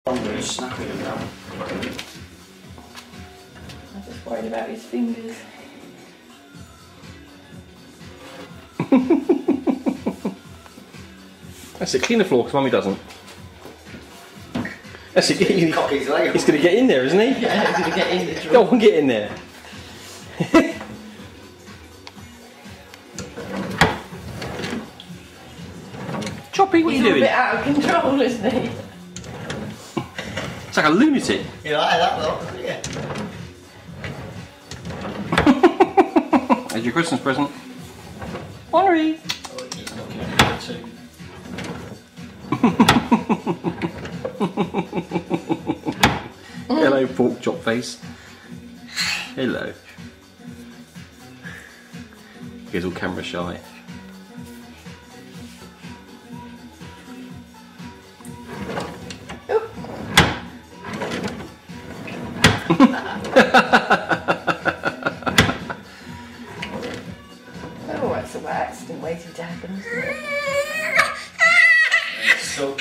I'm going to snap it now. I'm just worried about his fingers. That's it, clean the floor because Mummy doesn't. That's it, he's going to get in there, isn't he? Yeah, I'm going to get in the drawer. Go on, get in there. Choppy, what are you doing? He's a bit out of control, isn't he? It's like a lunatic. You like that though? Yeah. There's your Christmas present. Henri. Oh, he's looking at that too. Hello, pork chop face. Hello. He's all camera shy. Oh, that's a accident waiting to happen, isn't it? So